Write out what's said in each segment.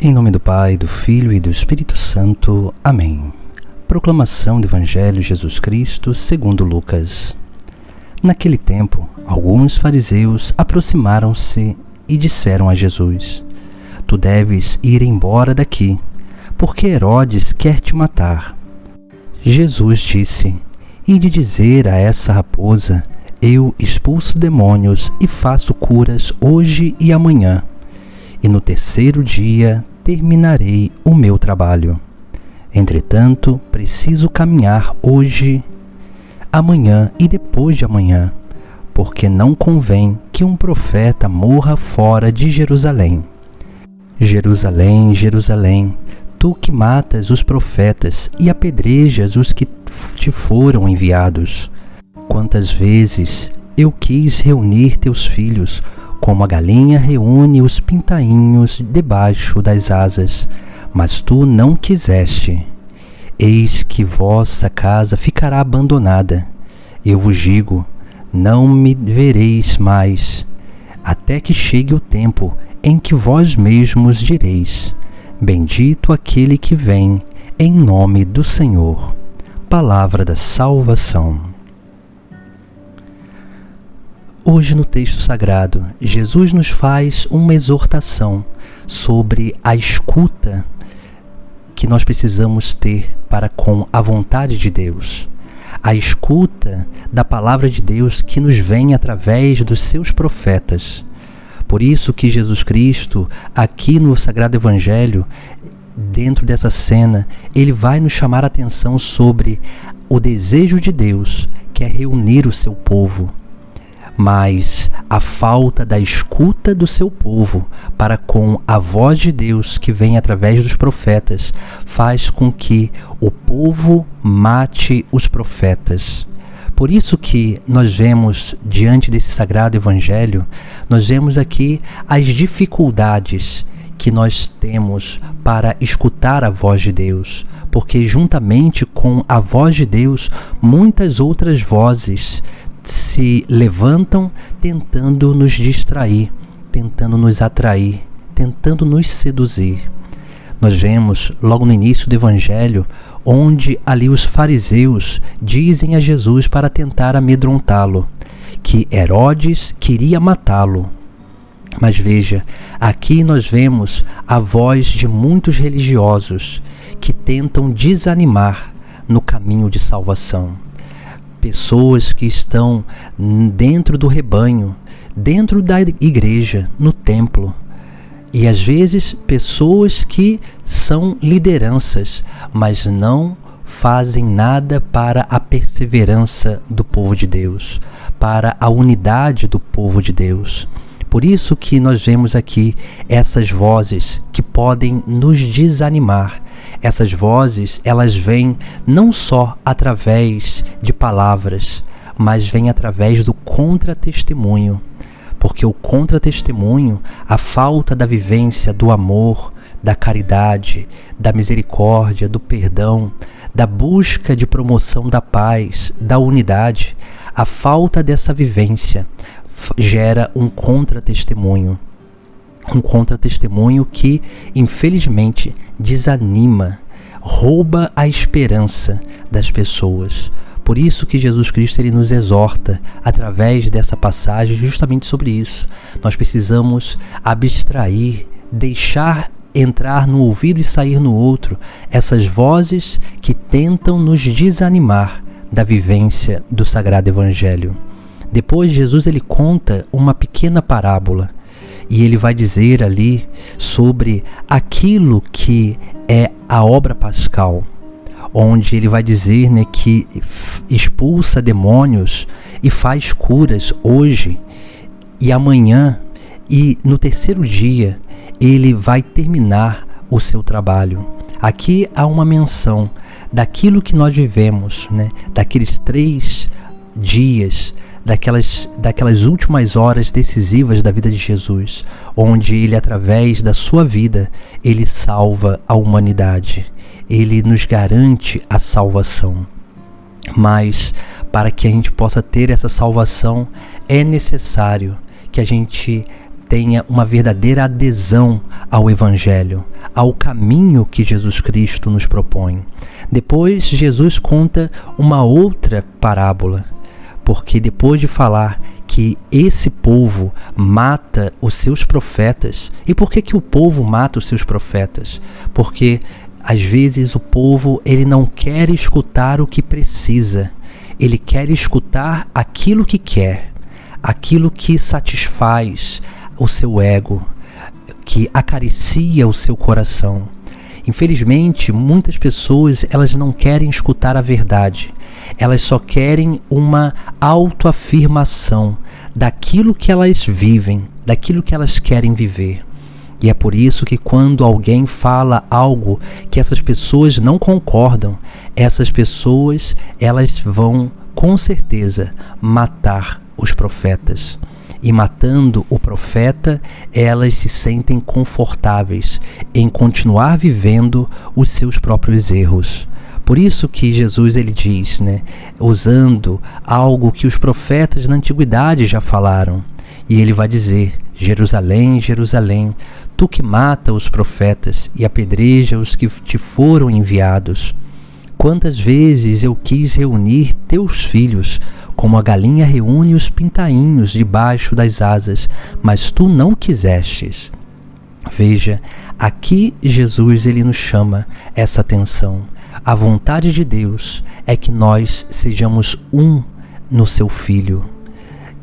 Em nome do Pai, do Filho e do Espírito Santo. Amém. Proclamação do Evangelho de Jesus Cristo segundo Lucas. Naquele tempo, alguns fariseus aproximaram-se e disseram a Jesus: Tu deves ir embora daqui, porque Herodes quer te matar. Jesus disse: Ide dizer a essa raposa: Eu expulso demônios e faço curas hoje e amanhã, e no terceiro dia terminarei o meu trabalho. Entretanto, preciso caminhar hoje, amanhã e depois de amanhã, porque não convém que um profeta morra fora de Jerusalém. Jerusalém, Jerusalém, tu que matas os profetas e apedrejas os que te foram enviados. Quantas vezes eu quis reunir teus filhos, como a galinha reúne os pintainhos debaixo das asas, mas tu não quiseste. Eis que vossa casa ficará abandonada. Eu vos digo, não me vereis mais, até que chegue o tempo em que vós mesmos direis: Bendito aquele que vem em nome do Senhor. Palavra da salvação. Hoje no texto sagrado, Jesus nos faz uma exortação sobre a escuta que nós precisamos ter para com a vontade de Deus. A escuta da palavra de Deus que nos vem através dos seus profetas. Por isso que Jesus Cristo, aqui no Sagrado Evangelho, dentro dessa cena, ele vai nos chamar a atenção sobre o desejo de Deus, que é reunir o seu povo. Mas a falta da escuta do seu povo para com a voz de Deus que vem através dos profetas faz com que o povo mate os profetas. Por isso que nós vemos, diante desse Sagrado Evangelho, nós vemos aqui as dificuldades que nós temos para escutar a voz de Deus, porque juntamente com a voz de Deus, muitas outras vozes se levantam tentando nos distrair, tentando nos atrair, tentando nos seduzir. Nós vemos logo no início do Evangelho, onde ali os fariseus dizem a Jesus para tentar amedrontá-lo, que Herodes queria matá-lo. Mas veja, aqui nós vemos a voz de muitos religiosos que tentam desanimar no caminho de salvação. Pessoas que estão dentro do rebanho, dentro da igreja, no templo. E às vezes pessoas que são lideranças, mas não fazem nada para a perseverança do povo de Deus, para a unidade do povo de Deus. Por isso que nós vemos aqui essas vozes que podem nos desanimar. Essas vozes, elas vêm não só através de palavras, mas vêm através do contratestemunho. Porque o contratestemunho, a falta da vivência do amor, da caridade, da misericórdia, do perdão, da busca de promoção da paz, da unidade, a falta dessa vivência gera um contratestemunho. Um contratestemunho que, infelizmente, desanima, rouba a esperança das pessoas. Por isso que Jesus Cristo ele nos exorta, através dessa passagem, justamente sobre isso. Nós precisamos abstrair, deixar entrar no ouvido e sair no outro, essas vozes que tentam nos desanimar da vivência do Sagrado Evangelho. Depois Jesus ele conta uma pequena parábola e ele vai dizer ali sobre aquilo que é a obra pascal, onde ele vai dizer, que expulsa demônios e faz curas hoje e amanhã, e no terceiro dia ele vai terminar o seu trabalho. Aqui há uma menção daquilo que nós vivemos, daqueles 3 dias, daquelas últimas horas decisivas da vida de Jesus, onde ele, através da sua vida, ele salva a humanidade. Ele nos garante a salvação. Mas para que a gente possa ter essa salvação, é necessário que a gente tenha uma verdadeira adesão ao Evangelho, ao caminho que Jesus Cristo nos propõe. Depois, Jesus conta uma outra parábola, porque depois de falar que esse povo mata os seus profetas. E por que o povo mata os seus profetas? Porque às vezes o povo ele não quer escutar o que precisa. Ele quer escutar aquilo que quer, aquilo que satisfaz o seu ego, que acaricia o seu coração. Infelizmente, muitas pessoas elas não querem escutar a verdade. Elas só querem uma autoafirmação daquilo que elas vivem, daquilo que elas querem viver. E é por isso que quando alguém fala algo que essas pessoas não concordam, essas pessoas elas vão com certeza matar os profetas. E matando o profeta, elas se sentem confortáveis em continuar vivendo os seus próprios erros. Por isso que Jesus ele diz, usando algo que os profetas na antiguidade já falaram. E ele vai dizer: Jerusalém, Jerusalém, tu que mata os profetas e apedreja os que te foram enviados. Quantas vezes eu quis reunir teus filhos, como a galinha reúne os pintainhos debaixo das asas, mas tu não quisestes. Veja, aqui Jesus ele nos chama essa atenção. A vontade de Deus é que nós sejamos um no seu Filho,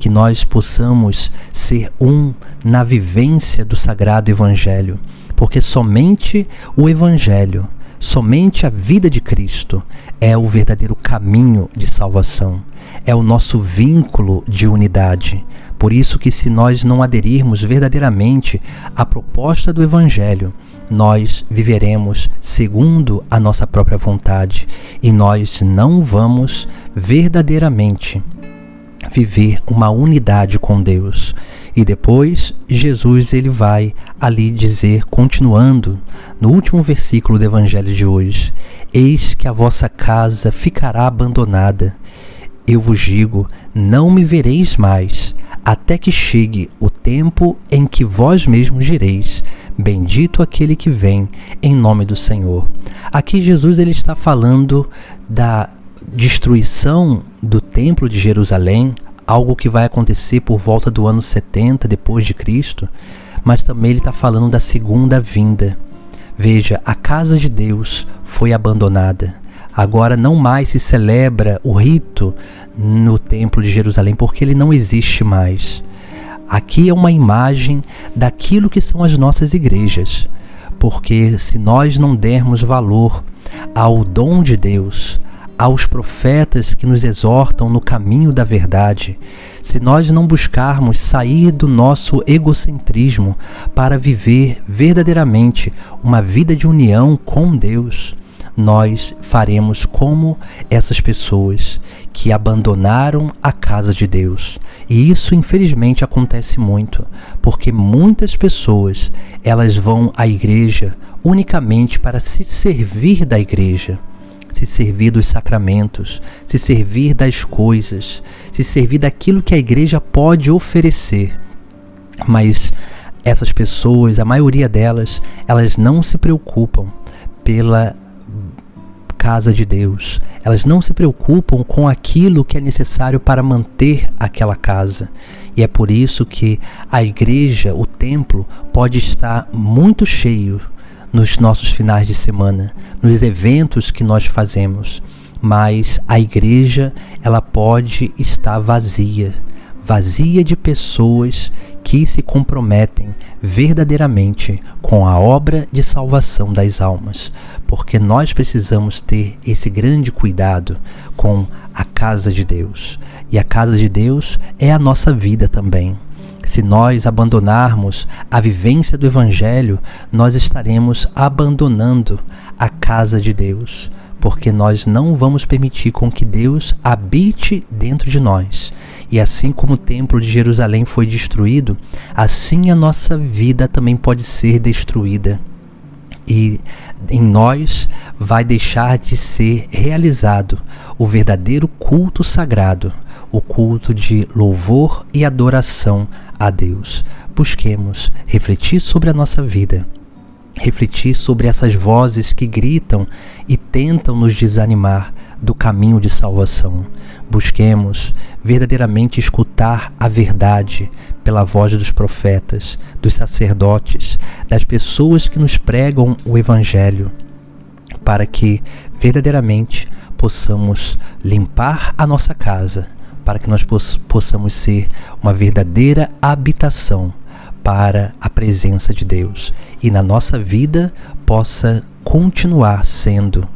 que nós possamos ser um na vivência do Sagrado Evangelho, porque somente o Evangelho, somente a vida de Cristo é o verdadeiro caminho de salvação, é o nosso vínculo de unidade. Por isso que se nós não aderirmos verdadeiramente à proposta do Evangelho, nós viveremos segundo a nossa própria vontade e nós não vamos verdadeiramente viver uma unidade com Deus. E depois Jesus ele vai ali dizer, continuando no último versículo do Evangelho de hoje: eis que a vossa casa ficará abandonada. Eu vos digo, não me vereis mais, até que chegue o tempo em que vós mesmos direis: bendito aquele que vem em nome do Senhor. Aqui Jesus ele está falando da destruição do templo de Jerusalém, algo que vai acontecer por volta do ano 70 depois de Cristo, mas também ele está falando da segunda vinda. Veja, a casa de Deus foi abandonada. Agora não mais se celebra o rito no templo de Jerusalém, porque ele não existe mais. Aqui é uma imagem daquilo que são as nossas igrejas, porque se nós não dermos valor ao dom de Deus, aos profetas que nos exortam no caminho da verdade, se nós não buscarmos sair do nosso egocentrismo para viver verdadeiramente uma vida de união com Deus, nós faremos como essas pessoas que abandonaram a casa de Deus. E isso infelizmente acontece muito, porque muitas pessoas elas vão à igreja unicamente para se servir da igreja, se servir dos sacramentos, se servir das coisas, se servir daquilo que a igreja pode oferecer. Mas essas pessoas, a maioria delas, elas não se preocupam pela casa de Deus. Elas não se preocupam com aquilo que é necessário para manter aquela casa. E é por isso que a igreja, o templo, pode estar muito cheio nos nossos finais de semana, nos eventos que nós fazemos, mas a igreja ela pode estar vazia de pessoas que se comprometem verdadeiramente com a obra de salvação das almas, porque nós precisamos ter esse grande cuidado com a casa de Deus, e a casa de Deus é a nossa vida também. Se nós abandonarmos a vivência do Evangelho, nós estaremos abandonando a casa de Deus, porque nós não vamos permitir com que Deus habite dentro de nós. E assim como o templo de Jerusalém foi destruído, assim a nossa vida também pode ser destruída. e em nós vai deixar de ser realizado o verdadeiro culto sagrado, o culto de louvor e adoração a Deus. Busquemos refletir sobre a nossa vida, refletir sobre essas vozes que gritam e tentam nos desanimar do caminho de salvação. Busquemos verdadeiramente escutar a verdade pela voz dos profetas, dos sacerdotes, das pessoas que nos pregam o Evangelho, para que verdadeiramente possamos limpar a nossa casa, para que nós possamos ser uma verdadeira habitação para a presença de Deus e na nossa vida possa continuar sendo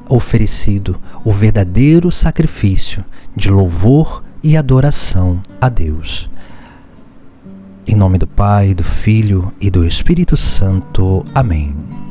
oferecido o verdadeiro sacrifício de louvor e adoração a Deus. Em nome do Pai, do Filho e do Espírito Santo. Amém.